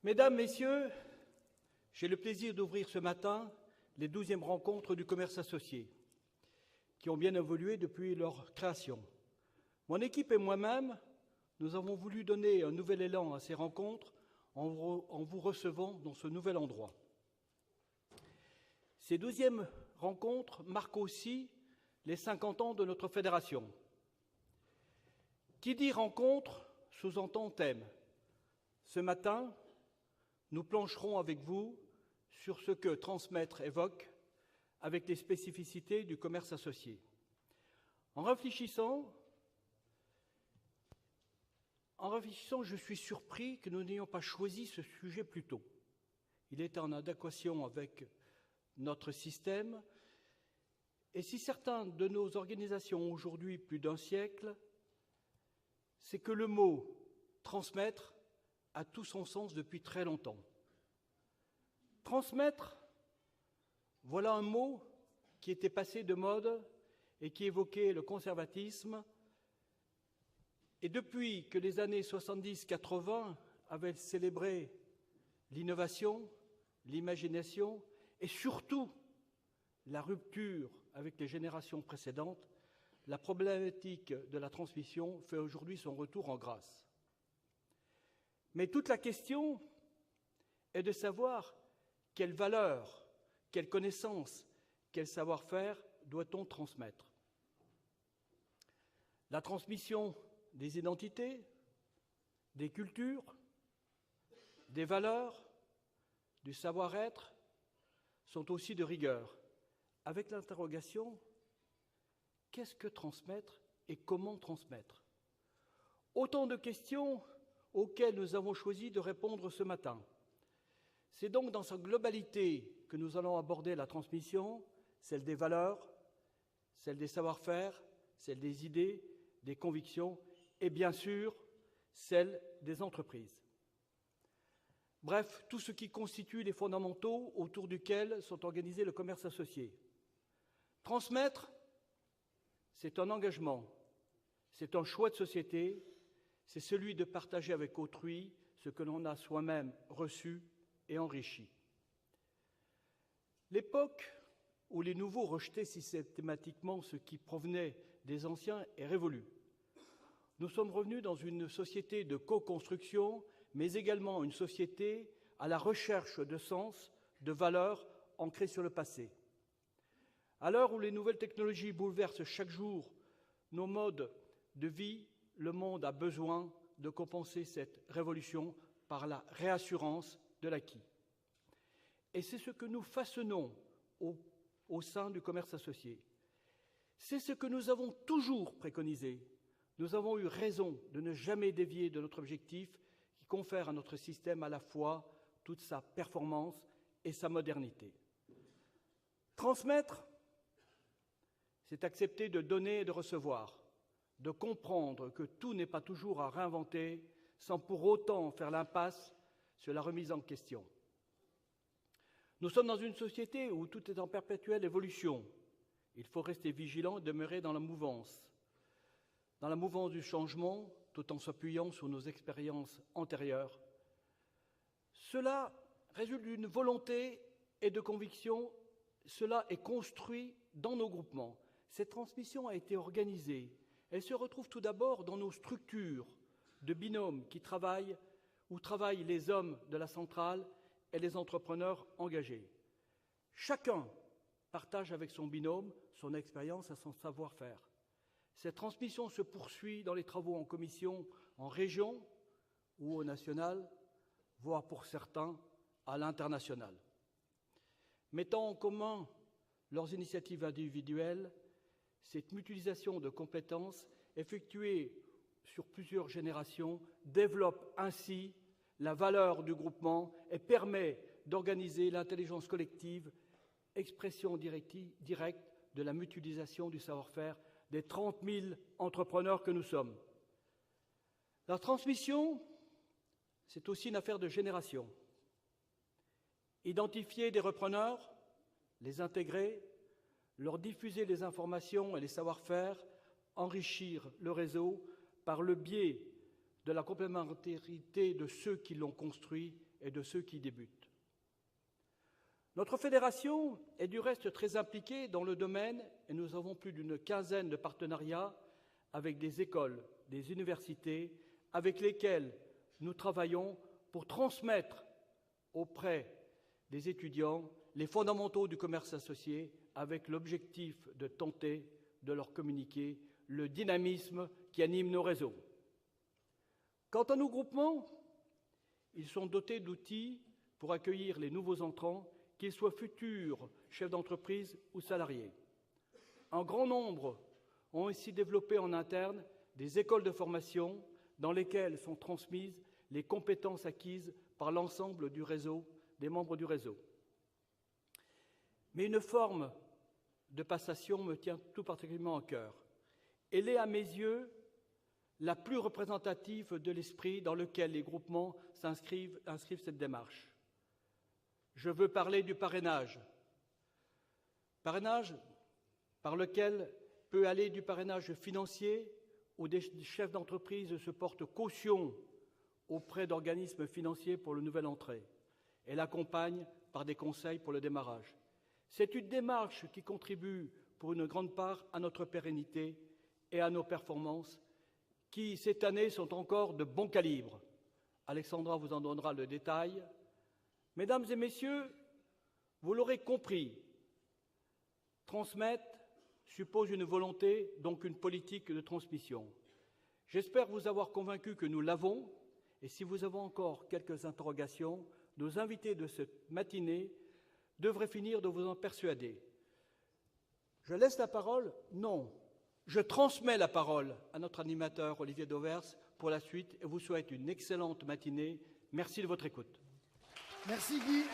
Mesdames, Messieurs, j'ai le plaisir d'ouvrir ce matin les 12e rencontres du commerce associé, qui ont bien évolué depuis leur création. Mon équipe et moi-même, nous avons voulu donner un nouvel élan à ces rencontres en vous recevant dans ce nouvel endroit. Ces 12e rencontres marquent aussi les 50 ans de notre fédération. Qui dit rencontre sous-entend thème. Ce matin, nous plancherons avec vous sur ce que transmettre évoque avec les spécificités du commerce associé. En réfléchissant, je suis surpris que nous n'ayons pas choisi ce sujet plus tôt. Il est en adéquation avec notre système, et si certaines de nos organisations ont aujourd'hui plus d'un siècle, c'est que le mot « transmettre » a tout son sens depuis très longtemps. Transmettre, voilà un mot qui était passé de mode et qui évoquait le conservatisme. Et depuis que les années 70-80 avaient célébré l'innovation, l'imagination et surtout la rupture avec les générations précédentes, la problématique de la transmission fait aujourd'hui son retour en grâce. Mais toute la question est de savoir quelle valeur, quelle connaissance, quel savoir-faire doit-on transmettre. La transmission des identités, des cultures, des valeurs, du savoir-être sont aussi de rigueur, avec l'interrogation « qu'est-ce que transmettre et comment transmettre ?» Autant de questions auxquelles nous avons choisi de répondre ce matin. C'est donc dans sa globalité que nous allons aborder la transmission, celle des valeurs, celle des savoir-faire, celle des idées, des convictions et bien sûr celle des entreprises. Bref, tout ce qui constitue les fondamentaux autour duquels sont organisés le commerce associé. Transmettre, c'est un engagement, c'est un choix de société, c'est celui de partager avec autrui ce que l'on a soi-même reçu et enrichi. L'époque où les nouveaux rejetaient systématiquement ce qui provenait des anciens est révolue. Nous sommes revenus dans une société de co-construction, mais également une société à la recherche de sens, de valeurs ancrées sur le passé. À l'heure où les nouvelles technologies bouleversent chaque jour nos modes de vie, le monde a besoin de compenser cette révolution par la réassurance de l'acquis. Et c'est ce que nous façonnons au sein du commerce associé. C'est ce que nous avons toujours préconisé. Nous avons eu raison de ne jamais dévier de notre objectif qui confère à notre système à la fois toute sa performance et sa modernité. Transmettre, c'est accepter de donner et de recevoir, de comprendre que tout n'est pas toujours à réinventer sans pour autant faire l'impasse sur la remise en question. Nous sommes dans une société où tout est en perpétuelle évolution. Il faut rester vigilant et demeurer dans la mouvance du changement, tout en s'appuyant sur nos expériences antérieures. Cela résulte d'une volonté et de conviction, cela est construit dans nos groupements. Cette transmission a été organisée. Elle se retrouve tout d'abord dans nos structures de binômes où travaillent les hommes de la centrale et les entrepreneurs engagés. Chacun partage avec son binôme son expérience et son savoir-faire. Cette transmission se poursuit dans les travaux en commission, en région ou au national, voire pour certains à l'international. Mettant en commun leurs initiatives individuelles, cette mutualisation de compétences effectuée sur plusieurs générations développe ainsi la valeur du groupement et permet d'organiser l'intelligence collective, expression directe de la mutualisation du savoir-faire des 30 000 entrepreneurs que nous sommes. La transmission, c'est aussi une affaire de génération. Identifier des repreneurs, les intégrer, leur diffuser les informations et les savoir-faire, enrichir le réseau par le biais de la complémentarité de ceux qui l'ont construit et de ceux qui débutent. Notre fédération est du reste très impliquée dans le domaine et nous avons plus d'une quinzaine de partenariats avec des écoles, des universités, avec lesquelles nous travaillons pour transmettre auprès des étudiants les fondamentaux du commerce associé avec l'objectif de tenter de leur communiquer le dynamisme qui anime nos réseaux. Quant à nos groupements, ils sont dotés d'outils pour accueillir les nouveaux entrants, qu'ils soient futurs chefs d'entreprise ou salariés. Un grand nombre ont aussi développé en interne des écoles de formation dans lesquelles sont transmises les compétences acquises par l'ensemble du réseau, des membres du réseau. Mais une forme de passation me tient tout particulièrement à cœur. Elle est, à mes yeux, la plus représentative de l'esprit dans lequel les groupements inscrivent cette démarche. Je veux parler du parrainage. Parrainage par lequel peut aller du parrainage financier où des chefs d'entreprise se portent caution auprès d'organismes financiers pour le nouvel entrée et l'accompagnent par des conseils pour le démarrage. C'est une démarche qui contribue pour une grande part à notre pérennité et à nos performances qui, cette année, sont encore de bon calibre. Alexandra vous en donnera le détail. Mesdames et messieurs, vous l'aurez compris, transmettre suppose une volonté, donc une politique de transmission. J'espère vous avoir convaincu que nous l'avons, et si vous avez encore quelques interrogations, nos invités de cette matinée devraient finir de vous en persuader. Je laisse la parole? Non. Je transmets la parole à notre animateur Olivier Dauvers pour la suite et vous souhaite une excellente matinée. Merci de votre écoute. Merci Guy.